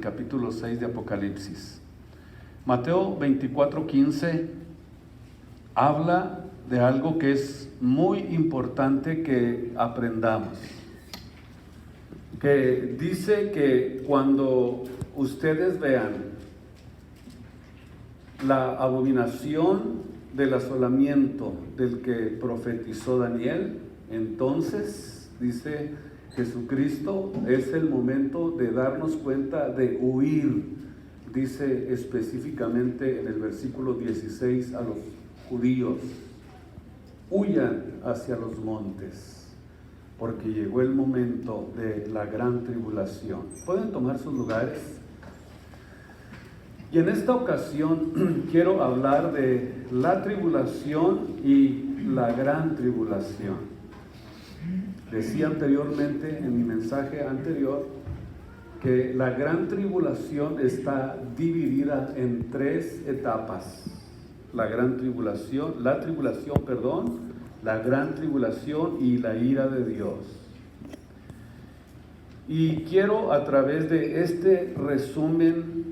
capítulo 6 de Apocalipsis. Mateo 24:15 habla de algo que es muy importante que aprendamos. Que dice que cuando ustedes vean la abominación del asolamiento del que profetizó Daniel, entonces, dice Jesucristo, es el momento de darnos cuenta de huir. Dice específicamente en el versículo 16 a los judíos: huyan hacia los montes, porque llegó el momento de la gran tribulación. ¿Pueden tomar sus lugares? Y en esta ocasión quiero hablar de la tribulación y la gran tribulación. Decía anteriormente en mi mensaje anterior que la gran tribulación está dividida en tres etapas. La gran tribulación, la gran tribulación y la ira de Dios. Y quiero a través de este resumen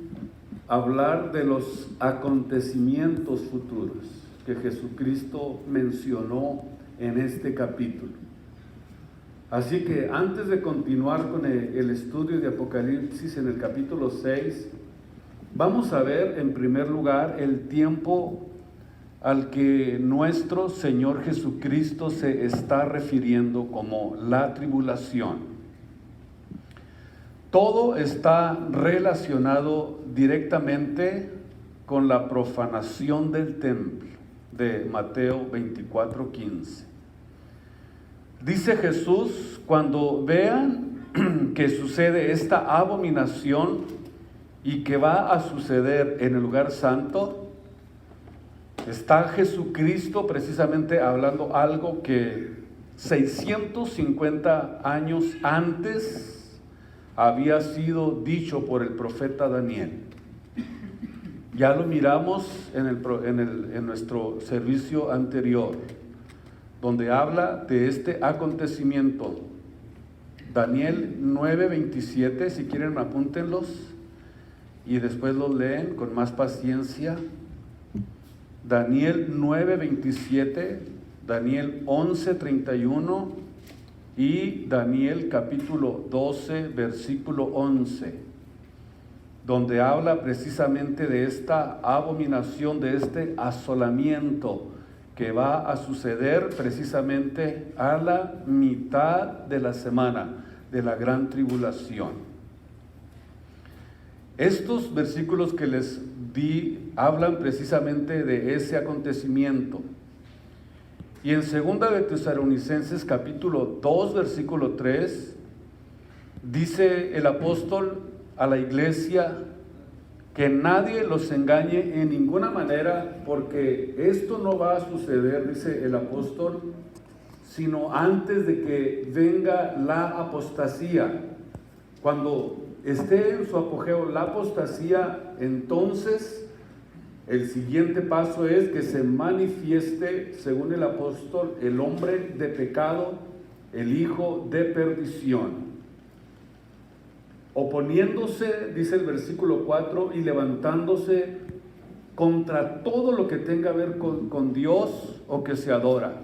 hablar de los acontecimientos futuros que Jesucristo mencionó en este capítulo. Así que antes de continuar con el estudio de Apocalipsis en el capítulo 6, vamos a ver en primer lugar el tiempo al que nuestro Señor Jesucristo se está refiriendo como la tribulación. Todo está relacionado directamente con la profanación del templo de Mateo 24:15. Dice Jesús: cuando vean que sucede esta abominación y que va a suceder en el lugar santo, está Jesucristo precisamente hablando algo que 650 años antes había sido dicho por el profeta Daniel. Ya lo miramos en nuestro servicio anterior, donde habla de este acontecimiento. Daniel 9:27, si quieren apúntenlos y después los leen con más paciencia. Daniel 9:27, Daniel 11:31 y Daniel capítulo 12, versículo 11, donde habla precisamente de esta abominación, de este asolamiento que va a suceder precisamente a la mitad de la semana de la gran tribulación. Estos versículos que les di hablan precisamente de ese acontecimiento. Y en 2 de Tesalonicenses capítulo 2, versículo 3, dice el apóstol a la iglesia que nadie los engañe en ninguna manera, porque esto no va a suceder, dice el apóstol, sino antes de que venga la apostasía. Cuando esté en su apogeo la apostasía, entonces el siguiente paso es que se manifieste, según el apóstol, el hombre de pecado, el hijo de perdición, oponiéndose, dice el versículo 4, y levantándose contra todo lo que tenga que ver con Dios o que se adora.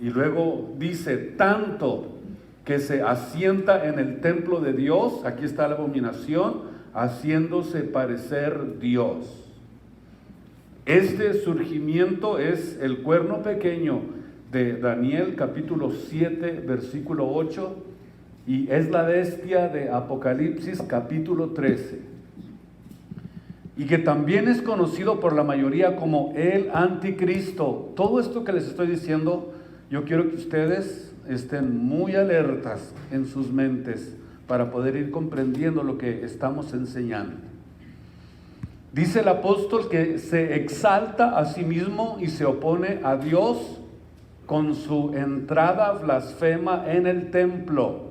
Y luego dice, tanto que se asienta en el templo de Dios, aquí está la abominación, haciéndose parecer Dios. Este surgimiento es el cuerno pequeño de Daniel capítulo 7, versículo 8, y es la bestia de Apocalipsis capítulo 13, y que también es conocido por la mayoría como el anticristo. Todo esto que les estoy diciendo, yo quiero que ustedes estén muy alertas en sus mentes para poder ir comprendiendo lo que estamos enseñando. Dice el apóstol que se exalta a sí mismo y se opone a Dios con su entrada blasfema en el templo.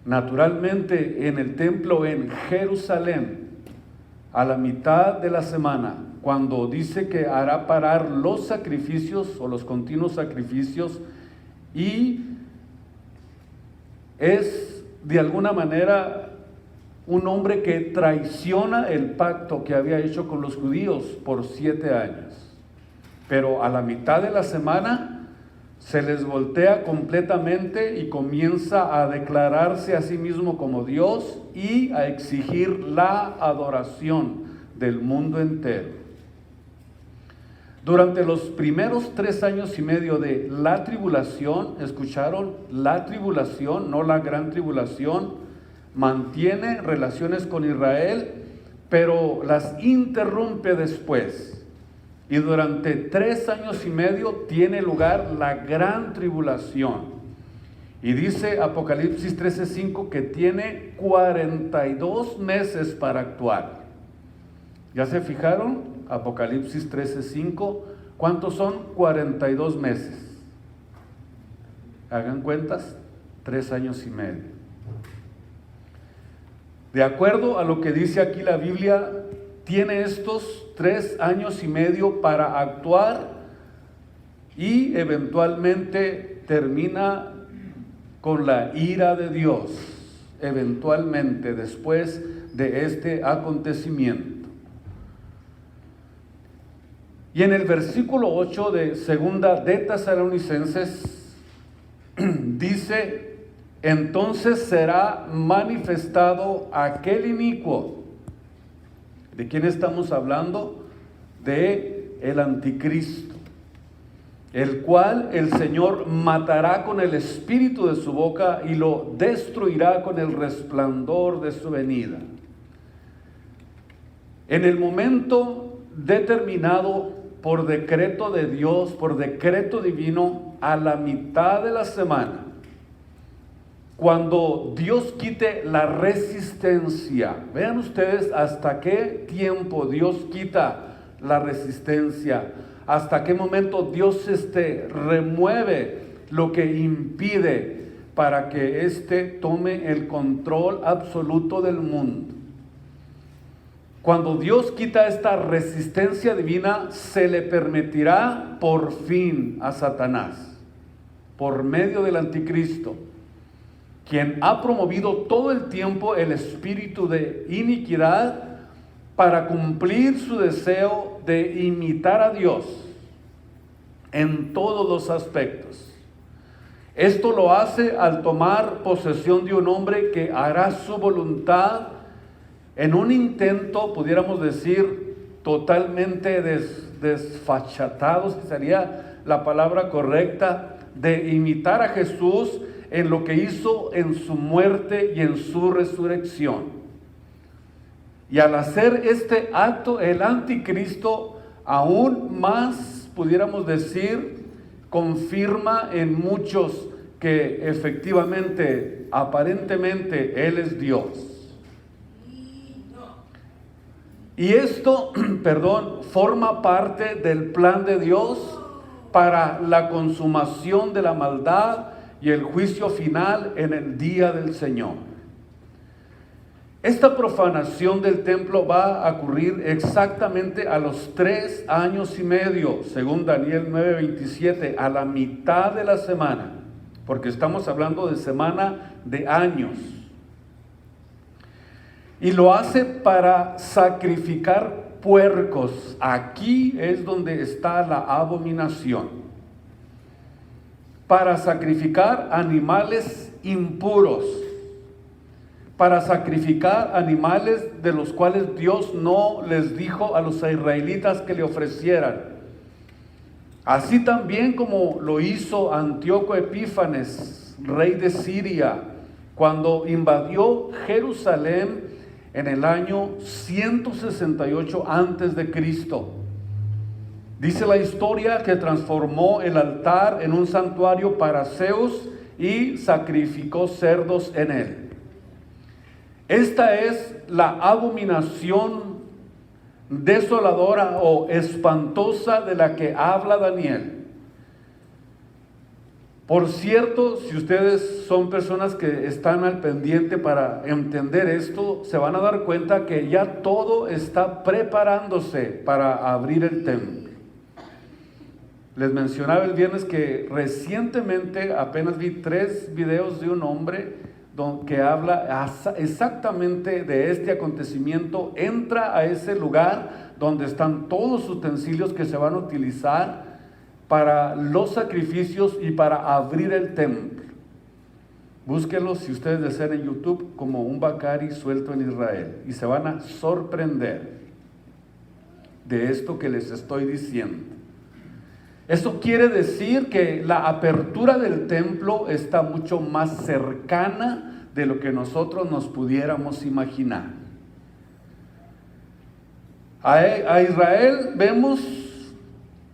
Naturalmente, en el templo en Jerusalén, a la mitad de la semana, cuando dice que hará parar los sacrificios o los continuos sacrificios, y es de alguna manera un hombre que traiciona el pacto que había hecho con los judíos por 7 años. Pero a la mitad de la semana se les voltea completamente y comienza a declararse a sí mismo como Dios y a exigir la adoración del mundo entero. Durante los primeros 3 años y medio de la tribulación, ¿escucharon? La tribulación, no la gran tribulación, mantiene relaciones con Israel, pero las interrumpe después. Y durante 3 años y medio tiene lugar la gran tribulación. Y dice Apocalipsis 13:5 que tiene 42 meses para actuar. ¿Ya se fijaron? Apocalipsis 13:5. ¿Cuántos son? 42 meses. Hagan cuentas, 3 años y medio. De acuerdo a lo que dice aquí la Biblia, tiene estos 3 años y medio para actuar y eventualmente termina con la ira de Dios, eventualmente después de este acontecimiento. Y en el versículo 8 de segunda de Tesalonicenses dice: entonces será manifestado aquel inicuo. ¿De quién estamos hablando? De el anticristo, el cual el Señor matará con el espíritu de su boca y lo destruirá con el resplandor de su venida. En el momento determinado por decreto de Dios, por decreto divino, a la mitad de la semana, cuando Dios quite la resistencia, vean ustedes hasta qué tiempo Dios quita la resistencia, hasta qué momento Dios remueve lo que impide para que tome el control absoluto del mundo. Cuando Dios quita esta resistencia divina, se le permitirá por fin a Satanás, por medio del anticristo, quien ha promovido todo el tiempo el espíritu de iniquidad para cumplir su deseo de imitar a Dios en todos los aspectos. Esto lo hace al tomar posesión de un hombre que hará su voluntad en un intento, pudiéramos decir, totalmente desfachatado, si sería la palabra correcta, de imitar a Jesús en lo que hizo en su muerte y en su resurrección. Y al hacer este acto, el anticristo aún más, pudiéramos decir, confirma en muchos que efectivamente, aparentemente, Él es Dios. Y esto, forma parte del plan de Dios para la consumación de la maldad y el juicio final en el día del Señor. Esta profanación del templo va a ocurrir exactamente a los 3 años y medio, según Daniel 9:27, a la mitad de la semana, porque estamos hablando de semana de años. Y lo hace para sacrificar puercos. Aquí es donde está la abominación. Para sacrificar animales impuros, para sacrificar animales de los cuales Dios no les dijo a los israelitas que le ofrecieran. Así también como lo hizo Antíoco Epífanes, rey de Siria, cuando invadió Jerusalén en el año 168 antes de Cristo. Dice la historia que transformó el altar en un santuario para Zeus y sacrificó cerdos en él. Esta es la abominación desoladora o espantosa de la que habla Daniel. Por cierto, si ustedes son personas que están al pendiente para entender esto, se van a dar cuenta que ya todo está preparándose para abrir el templo. Les mencionaba el viernes que recientemente apenas vi 3 videos de un hombre que habla exactamente de este acontecimiento, entra a ese lugar donde están todos los utensilios que se van a utilizar para los sacrificios y para abrir el templo. Búsquenlo si ustedes desean en YouTube como un Bacari suelto en Israel y se van a sorprender de esto que les estoy diciendo. Eso quiere decir que la apertura del templo está mucho más cercana de lo que nosotros nos pudiéramos imaginar. A Israel vemos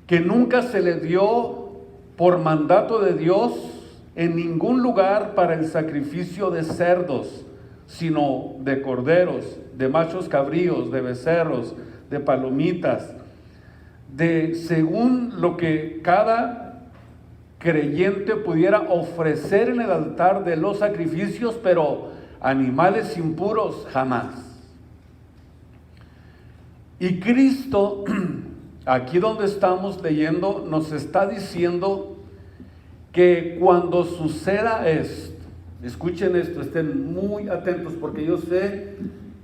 que nunca se le dio por mandato de Dios en ningún lugar para el sacrificio de cerdos, sino de corderos, de machos cabríos, de becerros, de palomitas, según lo que cada creyente pudiera ofrecer en el altar de los sacrificios, pero animales impuros jamás. Y Cristo, aquí donde estamos leyendo, nos está diciendo que cuando suceda esto, escuchen esto, estén muy atentos porque yo sé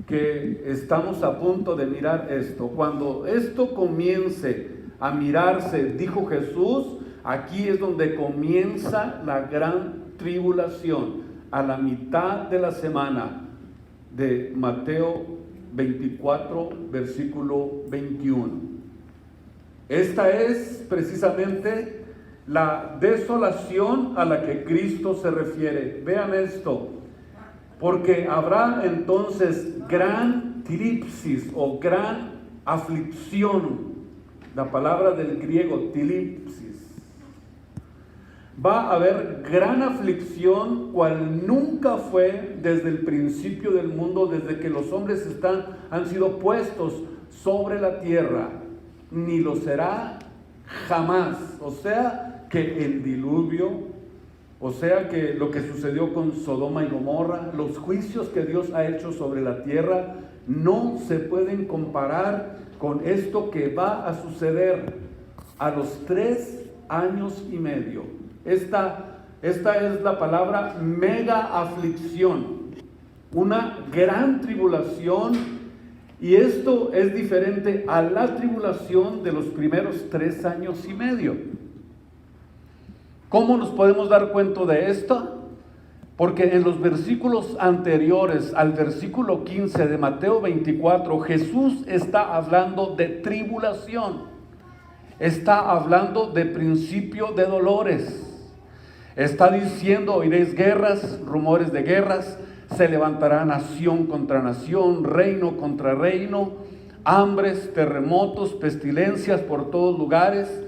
que estamos a punto de mirar esto. Cuando esto comience a mirarse, dijo Jesús, aquí es donde comienza la gran tribulación, a la mitad de la semana de Mateo 24, versículo 21. Esta es precisamente la desolación a la que Cristo se refiere. Vean esto. Porque habrá entonces gran tilipsis o gran aflicción. La palabra del griego tilipsis. Va a haber gran aflicción cual nunca fue desde el principio del mundo, desde que los hombres han sido puestos sobre la tierra, ni lo será jamás. O sea que el diluvio, o sea que lo que sucedió con Sodoma y Gomorra, los juicios que Dios ha hecho sobre la tierra, no se pueden comparar con esto que va a suceder a los 3 años y medio. Esta es la palabra mega aflicción, una gran tribulación, y esto es diferente a la tribulación de los primeros 3 años y medio. ¿Cómo nos podemos dar cuenta de esto? Porque en los versículos anteriores al versículo 15 de Mateo 24, Jesús está hablando de tribulación. Está hablando de principio de dolores. Está diciendo, oiréis guerras, rumores de guerras, se levantará nación contra nación, reino contra reino, hambres, terremotos, pestilencias por todos lugares.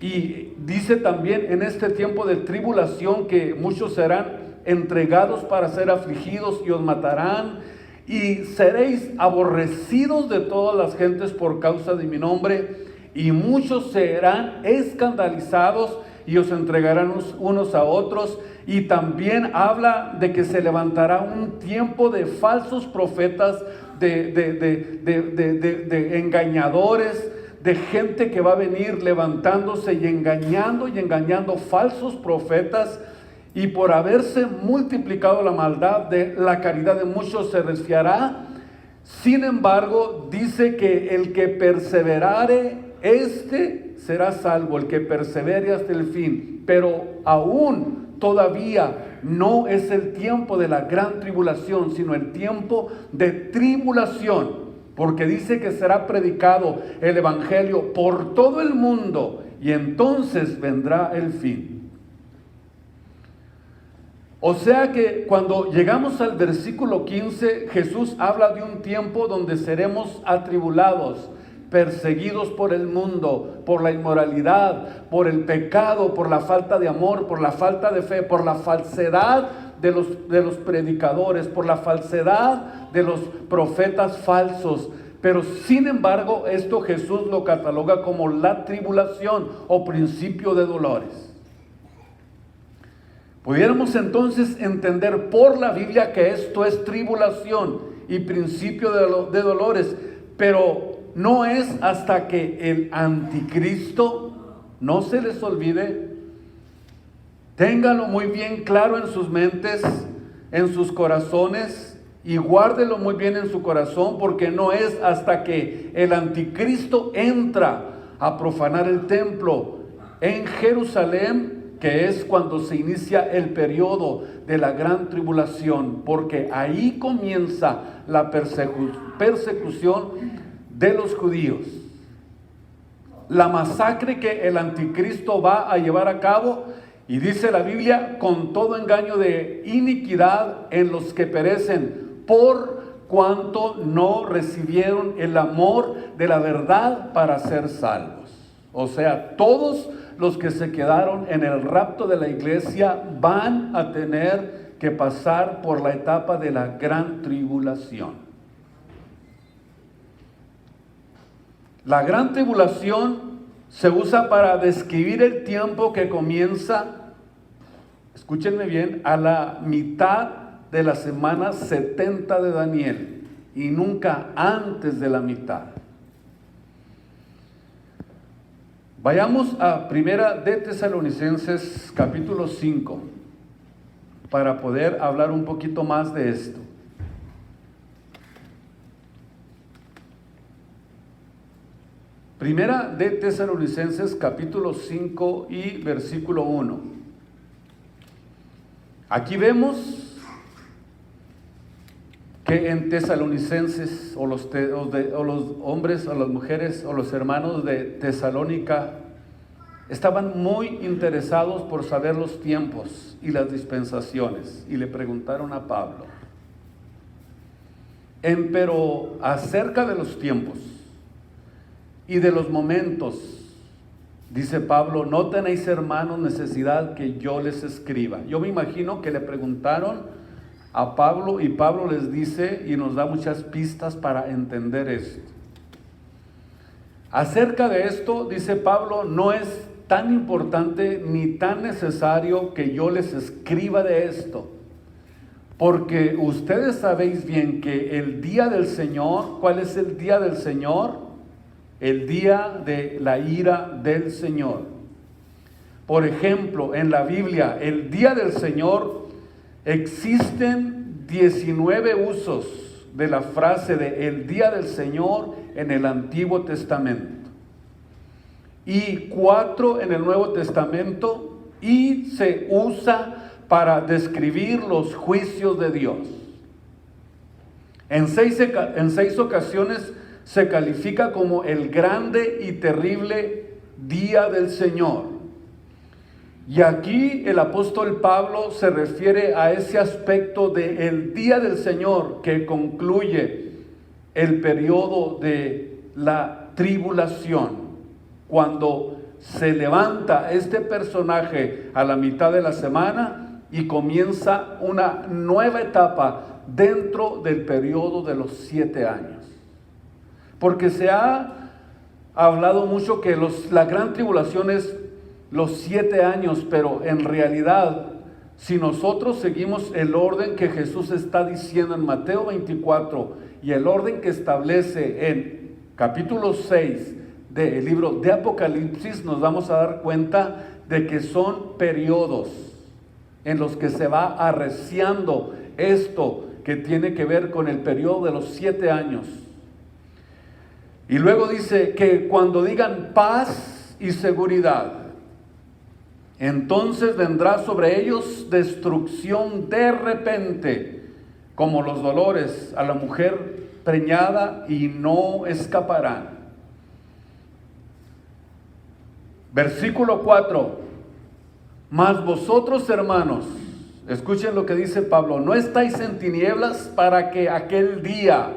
Y dice también en este tiempo de tribulación que muchos serán entregados para ser afligidos y os matarán, y seréis aborrecidos de todas las gentes por causa de mi nombre, y muchos serán escandalizados y os entregarán unos a otros. Y también habla de que se levantará un tiempo de falsos profetas, de engañadores, de gente que va a venir levantándose y engañando falsos profetas, y por haberse multiplicado la maldad, la caridad de muchos se resfriará. Sin embargo, dice que el que perseverare, este será salvo, el que persevere hasta el fin. Pero aún todavía no es el tiempo de la gran tribulación, sino el tiempo de tribulación. Porque dice que será predicado el evangelio por todo el mundo y entonces vendrá el fin. O sea que cuando llegamos al versículo 15, Jesús habla de un tiempo donde seremos atribulados, perseguidos por el mundo, por la inmoralidad, por el pecado, por la falta de amor, por la falta de fe, por la falsedad de los predicadores, por la falsedad de los profetas falsos. Pero sin embargo, esto Jesús lo cataloga como la tribulación o principio de dolores. Pudiéramos entonces entender por la Biblia que esto es tribulación y principio de dolores, pero no es hasta que el anticristo, no se les olvide, ténganlo muy bien claro en sus mentes, en sus corazones y guárdelo muy bien en su corazón, porque no es hasta que el anticristo entra a profanar el templo en Jerusalén que es cuando se inicia el periodo de la gran tribulación, porque ahí comienza la persecución de los judíos. La masacre que el anticristo va a llevar a cabo, y dice la Biblia, con todo engaño de iniquidad en los que perecen, por cuanto no recibieron el amor de la verdad para ser salvos. O sea, todos los que se quedaron en el rapto de la iglesia van a tener que pasar por la etapa de la gran tribulación. La gran tribulación se usa para describir el tiempo que comienza, escúchenme bien, a la mitad de la semana 70 de Daniel y nunca antes de la mitad. Vayamos a Primera de Tesalonicenses capítulo 5 para poder hablar un poquito más de esto. Primera de Tesalonicenses capítulo 5 y versículo 1. Aquí vemos que en Tesalonicenses, o los hombres, o las mujeres, o los hermanos de Tesalónica estaban muy interesados por saber los tiempos y las dispensaciones, y le preguntaron a Pablo, pero acerca de los tiempos y de los momentos, dice Pablo, no tenéis, hermanos, necesidad que yo les escriba. Yo me imagino que le preguntaron a Pablo y Pablo les dice y nos da muchas pistas para entender esto. Acerca de esto, dice Pablo, no es tan importante ni tan necesario que yo les escriba de esto, porque ustedes sabéis bien que el día del Señor, ¿cuál es el día del Señor? El día de la ira del Señor. Por ejemplo, en la Biblia, el día del Señor, existen 19 usos de la frase de el día del Señor en el Antiguo Testamento y 4 en el Nuevo Testamento, y se usa para describir los juicios de Dios. En seis ocasiones se califica como el grande y terrible día del Señor. Y aquí el apóstol Pablo se refiere a ese aspecto del día del Señor que concluye el periodo de la tribulación, cuando se levanta este personaje a la mitad de la semana y comienza una nueva etapa dentro del periodo de los 7 años. Porque se ha hablado mucho que la gran tribulación es los 7 años, pero en realidad, si nosotros seguimos el orden que Jesús está diciendo en Mateo 24 y el orden que establece en capítulo 6 del libro de Apocalipsis, nos vamos a dar cuenta de que son periodos en los que se va arreciando esto que tiene que ver con el periodo de los 7 años. Y luego dice que cuando digan paz y seguridad, entonces vendrá sobre ellos destrucción de repente, como los dolores a la mujer preñada, y no escaparán. Versículo 4. Mas vosotros, hermanos, escuchen lo que dice Pablo, no estáis en tinieblas para que aquel día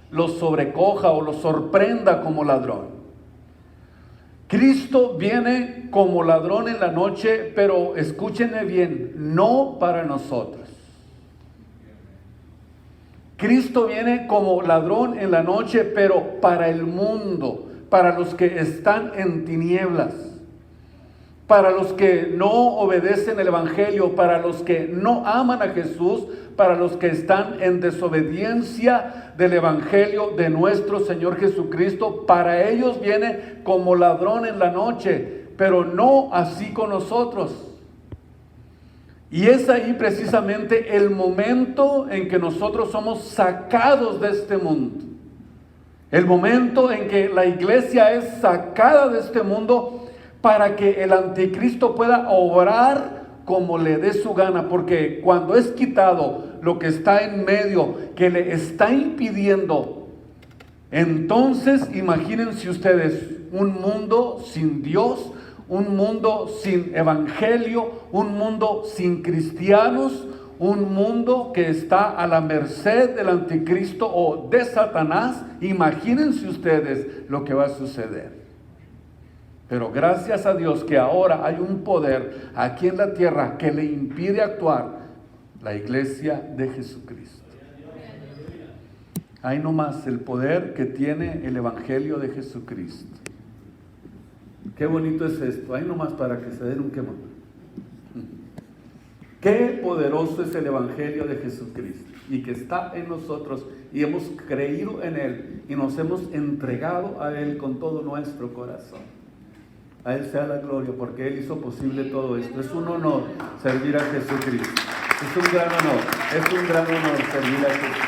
los sobrecoja o los sorprenda como ladrón. Cristo viene como ladrón en la noche, pero escúchenme bien, no para nosotros. Cristo viene como ladrón en la noche, pero para el mundo, para los que están en tinieblas, para los que no obedecen el Evangelio, para los que no aman a Jesús, para los que están en desobediencia del Evangelio de nuestro Señor Jesucristo. Para ellos viene como ladrón en la noche, pero no así con nosotros. Y es ahí precisamente el momento en que nosotros somos sacados de este mundo. El momento en que la iglesia es sacada de este mundo para que el anticristo pueda obrar como le dé su gana. Porque cuando es quitado lo que está en medio, que le está impidiendo, entonces imagínense ustedes un mundo sin Dios, un mundo sin evangelio, un mundo sin cristianos, un mundo que está a la merced del anticristo o de Satanás. Imagínense ustedes lo que va a suceder. Pero gracias a Dios que ahora hay un poder aquí en la tierra que le impide actuar: la iglesia de Jesucristo. Ahí nomás el poder que tiene el evangelio de Jesucristo. Qué bonito es esto. Ahí nomás para que se den un quemón. Qué poderoso es el evangelio de Jesucristo, y que está en nosotros, y hemos creído en Él, y nos hemos entregado a Él con todo nuestro corazón. A Él sea la gloria, porque Él hizo posible todo esto. Es un honor servir a Jesucristo. Es un gran honor. Es un gran honor servir a Jesucristo.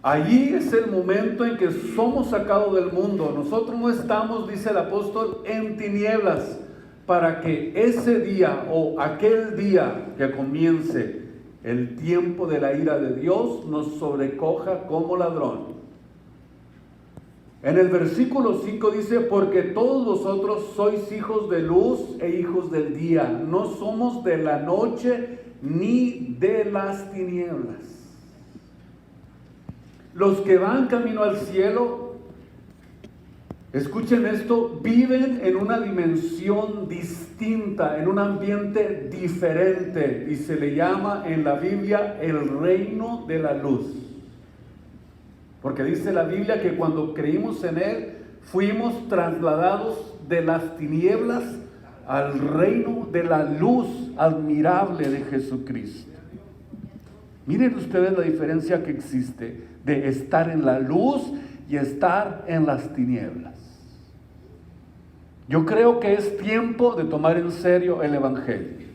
Allí es el momento en que somos sacados del mundo. Nosotros no estamos, dice el apóstol, en tinieblas, para que ese día o aquel día que comience el tiempo de la ira de Dios nos sobrecoja como ladrón. En el versículo 5 dice: porque todos vosotros sois hijos de luz e hijos del día, no somos de la noche ni de las tinieblas. Los que van camino al cielo, escuchen esto, viven en una dimensión distinta, en un ambiente diferente, y se le llama en la Biblia el reino de la luz. Porque dice la Biblia que cuando creímos en Él, fuimos trasladados de las tinieblas al reino de la luz admirable de Jesucristo. Miren ustedes la diferencia que existe de estar en la luz y estar en las tinieblas. Yo creo que es tiempo de tomar en serio el evangelio.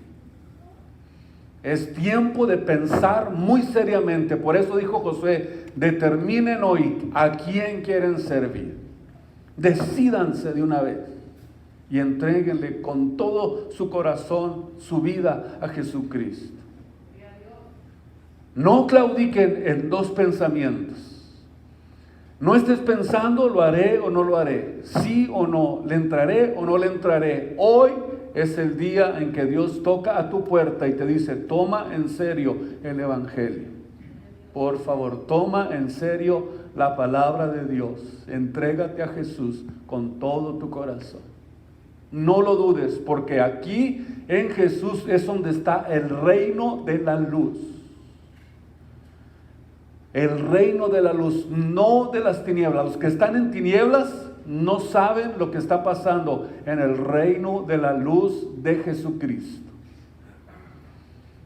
Es tiempo de pensar muy seriamente. Por eso dijo Josué: determinen hoy a quién quieren servir. Decídanse de una vez y entréguenle con todo su corazón, su vida a Jesucristo. No claudiquen en dos pensamientos. No estés pensando: lo haré o no lo haré, sí o no, le entraré o no le entraré. Hoy es el día en que Dios toca a tu puerta y te dice: toma en serio el evangelio. Por favor, toma en serio la palabra de Dios. Entrégate a Jesús con todo tu corazón. No lo dudes, porque aquí en Jesús es donde está el reino de la luz. El reino de la luz, no de las tinieblas. Los que están en tinieblas no saben lo que está pasando en el reino de la luz de Jesucristo.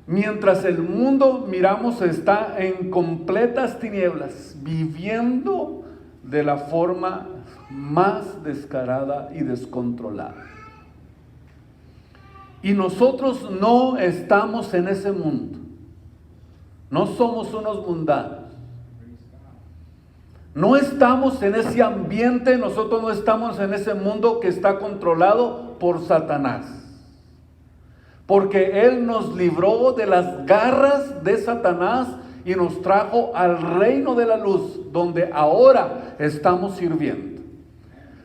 Mientras el mundo, miramos, está en completas tinieblas, viviendo de la forma más descarada y descontrolada. Y nosotros no estamos en ese mundo. No somos unos mundanos. No estamos en ese ambiente, nosotros no estamos en ese mundo que está controlado por Satanás. Porque Él nos libró de las garras de Satanás y nos trajo al reino de la luz, donde ahora estamos sirviendo.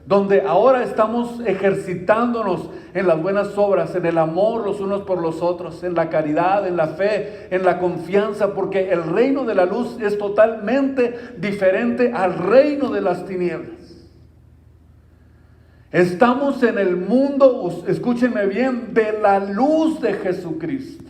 Donde ahora estamos ejercitándonos en las buenas obras, en el amor los unos por los otros, en la caridad, en la fe, en la confianza, porque el reino de la luz es totalmente diferente al reino de las tinieblas. Estamos en el mundo, escúchenme bien, de la luz de Jesucristo.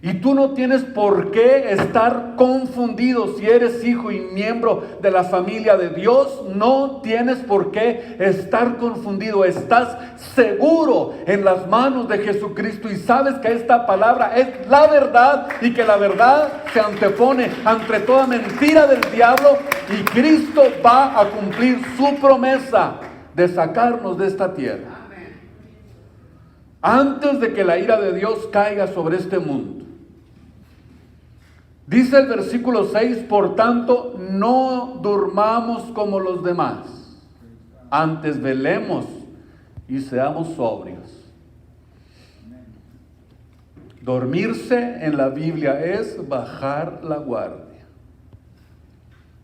Y tú no tienes por qué estar confundido si eres hijo y miembro de la familia de Dios. No tienes por qué estar confundido. Estás seguro en las manos de Jesucristo y sabes que esta palabra es la verdad y que la verdad se antepone ante toda mentira del diablo, y Cristo va a cumplir su promesa de sacarnos de esta tierra. antes de que la ira de Dios caiga sobre este mundo. Dice el versículo 6, por tanto, no durmamos como los demás, antes velemos y seamos sobrios. Dormirse en la Biblia es bajar la guardia.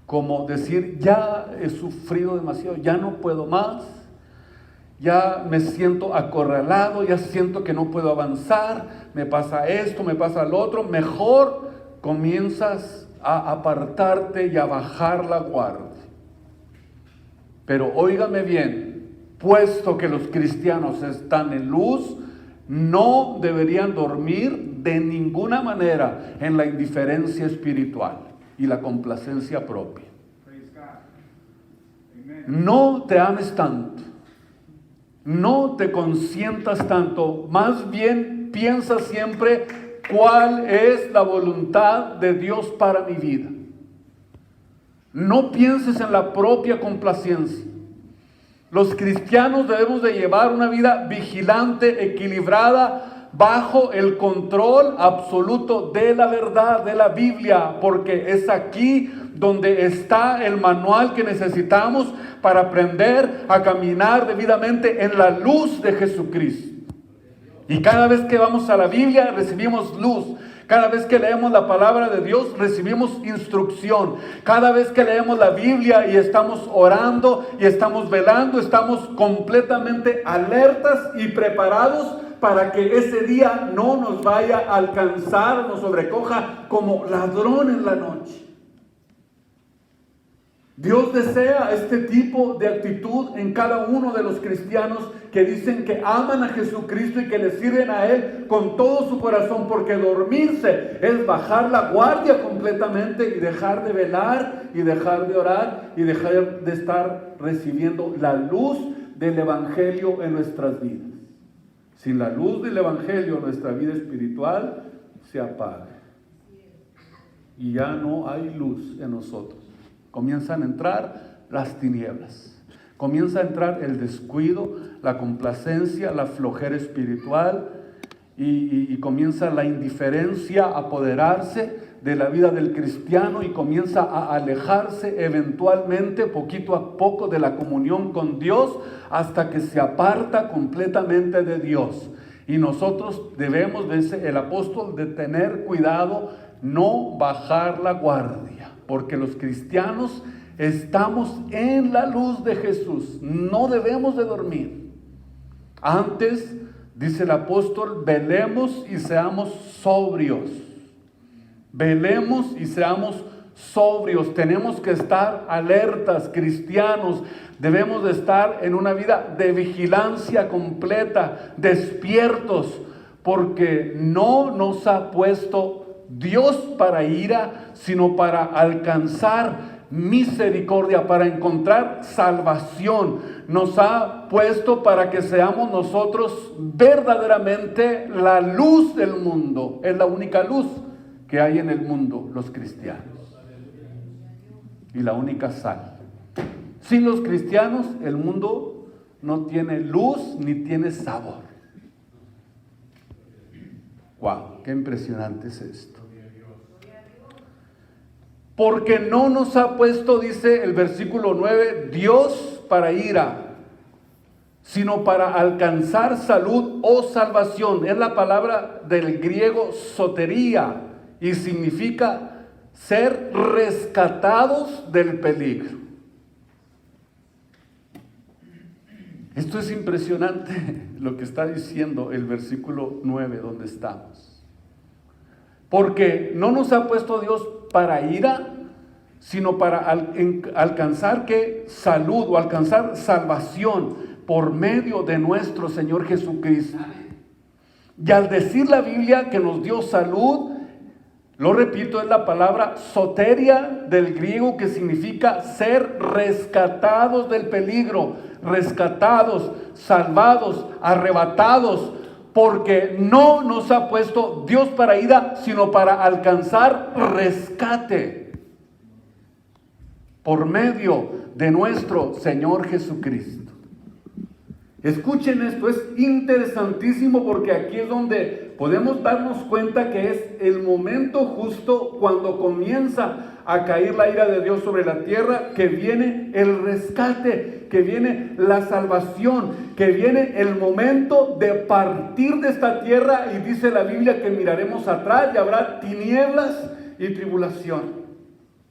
Como decir, ya he sufrido demasiado, ya no puedo más, ya me siento acorralado, ya siento que no puedo avanzar, me pasa esto, me pasa lo otro. Mejor comienzas a apartarte y a bajar la guardia. Pero óigame bien, puesto que los cristianos están en luz, no deberían dormir de ninguna manera en la indiferencia espiritual y la complacencia propia. No te ames tanto, no te consientas tanto, más bien piensa siempre cuál es la voluntad de Dios para mi vida. No pienses en la propia complacencia. Los cristianos debemos de llevar una vida vigilante, equilibrada, bajo el control absoluto de la verdad, de la Biblia, porque es aquí donde está el manual que necesitamos para aprender a caminar debidamente en la luz de Jesucristo. Y cada vez que vamos a la Biblia recibimos luz. Cada vez que leemos la palabra de Dios recibimos instrucción. Cada vez que leemos la Biblia y estamos orando y estamos velando, estamos completamente alertas y preparados para que ese día no nos vaya a alcanzar, nos sobrecoja como ladrón en la noche. Dios desea este tipo de actitud en cada uno de los cristianos que dicen que aman a Jesucristo y que le sirven a Él con todo su corazón, porque dormirse es bajar la guardia completamente y dejar de velar y dejar de orar y dejar de estar recibiendo la luz del Evangelio en nuestras vidas. Sin la luz del Evangelio nuestra vida espiritual se apaga y ya no hay luz en nosotros. Comienzan a entrar las tinieblas, comienza a entrar el descuido, la complacencia, la flojera espiritual y comienza la indiferencia a apoderarse de la vida del cristiano y comienza a alejarse eventualmente, poquito a poco, de la comunión con Dios hasta que se aparta completamente de Dios. Y nosotros debemos, dice el apóstol, de tener cuidado, no bajar la guardia. Porque los cristianos estamos en la luz de Jesús, no debemos de dormir. Antes, dice el apóstol, velemos y seamos sobrios. Velemos y seamos sobrios. Tenemos que estar alertas, cristianos. Debemos de estar en una vida de vigilancia completa, despiertos, porque no nos ha puesto Dios para ira, sino para alcanzar misericordia, para encontrar salvación. Nos ha puesto para que seamos nosotros verdaderamente la luz del mundo. Es la única luz que hay en el mundo, los cristianos. Y la única sal. Sin los cristianos, el mundo no tiene luz ni tiene sabor. Wow, qué impresionante es esto. Porque no nos ha puesto, dice el versículo 9, Dios para ira, sino para alcanzar salud o salvación. Es la palabra del griego sotería y significa ser rescatados del peligro. Esto es impresionante lo que está diciendo el versículo 9 donde estamos. Porque no nos ha puesto Dios para ira, sino para alcanzar ¿qué? Salud o alcanzar salvación por medio de nuestro Señor Jesucristo. Y al decir la Biblia que nos dio salud, lo repito, es la palabra soteria del griego, que significa ser rescatados del peligro, rescatados, salvados, arrebatados, porque no nos ha puesto Dios para ira, sino para alcanzar rescate por medio de nuestro Señor Jesucristo. Escuchen esto, es interesantísimo porque aquí es donde podemos darnos cuenta que es el momento justo cuando comienza a caer la ira de Dios sobre la tierra, que viene el rescate, que viene la salvación, que viene el momento de partir de esta tierra, y dice la Biblia que miraremos atrás y habrá tinieblas y tribulación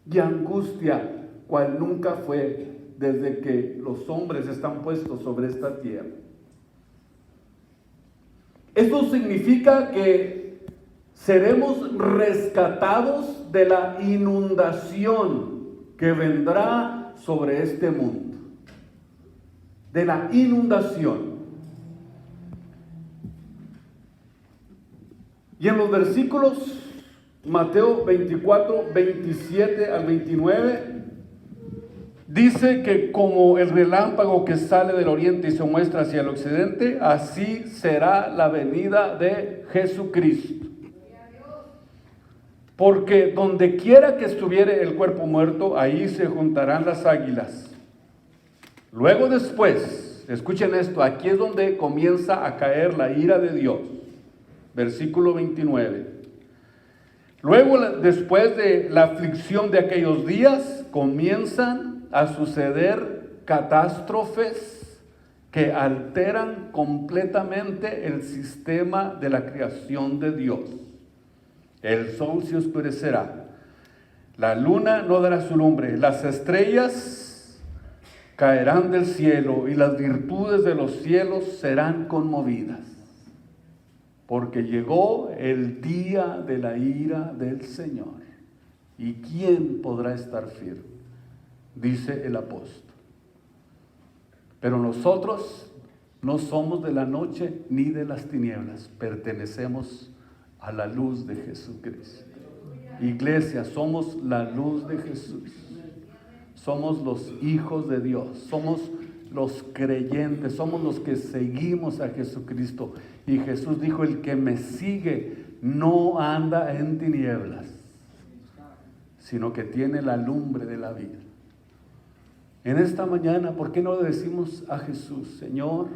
y angustia, cual nunca fue desde que los hombres están puestos sobre esta tierra. Esto significa que seremos rescatados de la inundación que vendrá sobre este mundo. De la inundación. Y en los versículos Mateo 24, 27 al 29, dice que como el relámpago que sale del oriente y se muestra hacia el occidente, así será la venida de Jesucristo. Porque donde quiera que estuviere el cuerpo muerto, ahí se juntarán las águilas. Luego después, escuchen esto, aquí es donde comienza a caer la ira de Dios. Versículo 29. Luego, después de la aflicción de aquellos días, comienzan a suceder catástrofes que alteran completamente el sistema de la creación de Dios. El sol se oscurecerá, la luna no dará su lumbre, las estrellas caerán del cielo y las virtudes de los cielos serán conmovidas, porque llegó el día de la ira del Señor. ¿Y quién podrá estar firme?, dice el apóstol. Pero nosotros no somos de la noche ni de las tinieblas, pertenecemos a la luz de Jesucristo. Iglesia, somos la luz de Jesús. Somos los hijos de Dios, somos los creyentes, somos los que seguimos a Jesucristo. Y Jesús dijo: el que me sigue no anda en tinieblas, sino que tiene la lumbre de la vida. En esta mañana, ¿por qué no le decimos a Jesús: Señor,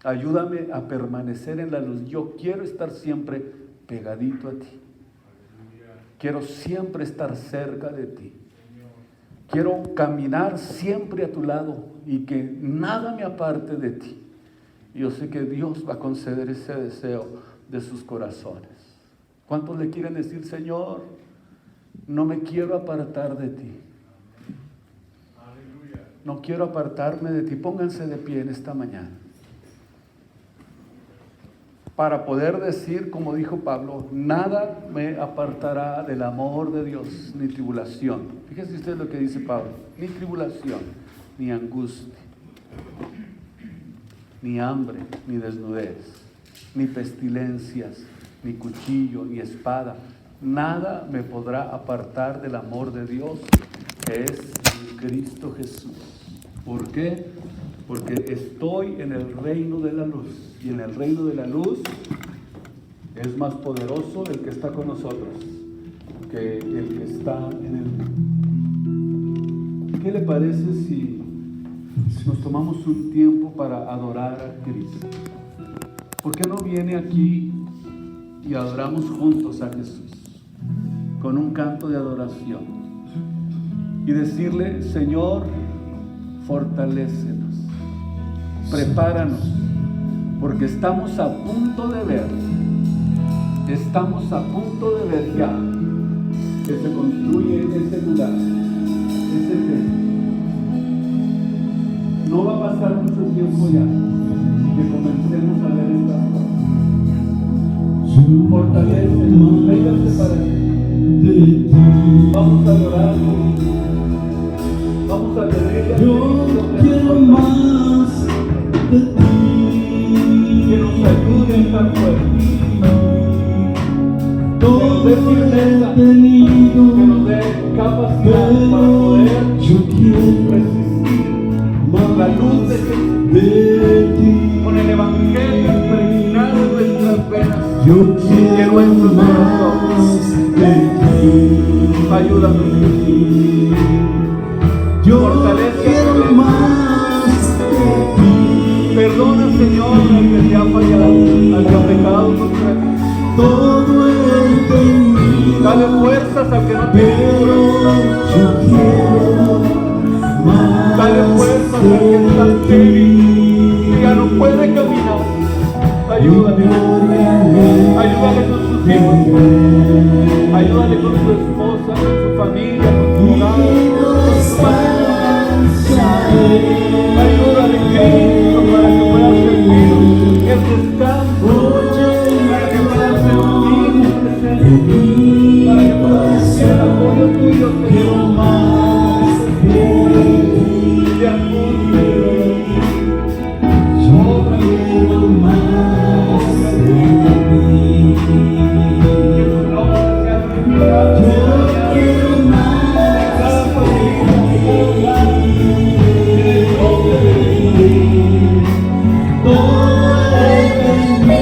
ayúdame a permanecer en la luz? Yo quiero estar siempre pegadito a ti. Quiero siempre estar cerca de ti. Quiero caminar siempre a tu lado y que nada me aparte de ti. Yo sé que Dios va a conceder ese deseo de sus corazones. ¿Cuántos le quieren decir: Señor, no me quiero apartar de ti? No quiero apartarme de ti. Pónganse de pie en esta mañana para poder decir, como dijo Pablo: nada me apartará del amor de Dios, ni tribulación. Fíjense ustedes lo que dice Pablo: ni tribulación, ni angustia, ni hambre, ni desnudez, ni pestilencias, ni cuchillo, ni espada. Nada me podrá apartar del amor de Dios, que es Cristo Jesús. ¿Por qué? Porque estoy en el reino de la luz. Y en el reino de la luz es más poderoso el que está con nosotros que el que está en el mundo. ¿Qué le parece si nos tomamos un tiempo para adorar a Cristo? ¿Por qué no viene aquí y adoramos juntos a Jesús con un canto de adoración y decirle: Señor, fortalécenos, prepáranos, porque estamos a punto de ver ya que se construye en ese lugar, ese templo. No va a pasar mucho tiempo ya que comencemos a ver estas cosas. Fortalécenos, véngase para ti. Vamos a adorar, vamos a pedirle. Yo quiero más de ti, que nos ayude a estar fuertes, que nos dé firmeza, que nos dé capacidad para poder resistir la luz de Jesús, con el evangelio impregnado en nuestras venas y en nuestros corazones. Ayúdame, fortalece más de ti. Perdón Señor, al que te ha fallado, al que ha pecado contra ti. Todo he entendido, Dale fuerzas al que no pero yo quiero más. Dale fuerzas al que está débil, que ya no puede caminar. Ayúdale. Ayúdale con sus hijos. Ayúdale con su esposa, con su familia, con su hogar, con su familia. Ayúdale, Cristo, para que pueda sentir el descanso, para que pueda sentir tu presencia, para que pueda sentir el apoyo tuyo, Señor. De amor, yo quiero más de ti. Que tu nombre sea glorificado. Yo quiero más de cada familia, de cada hogar. En el nombre de Jesús. Todo he entendido, pero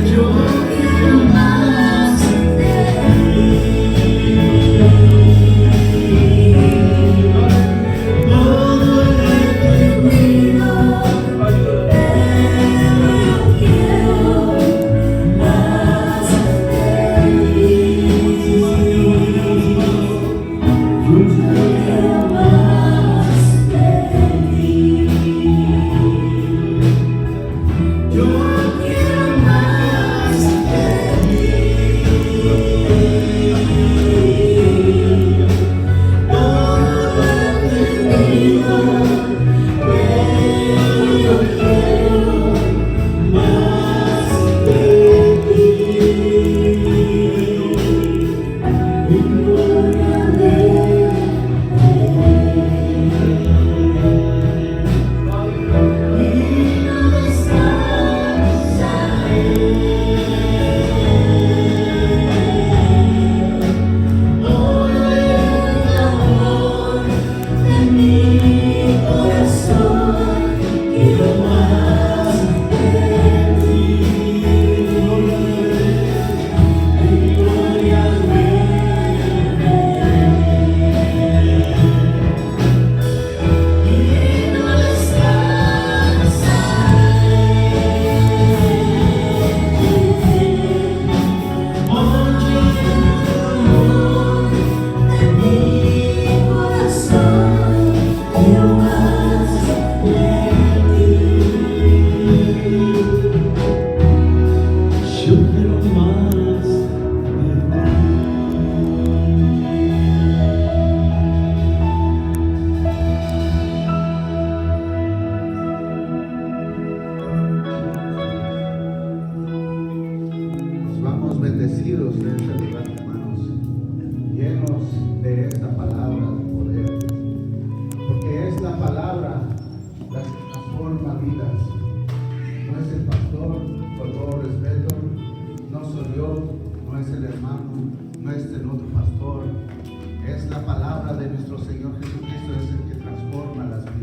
yo quiero más de ti. Yo quiero más de ti. Yo quiero más de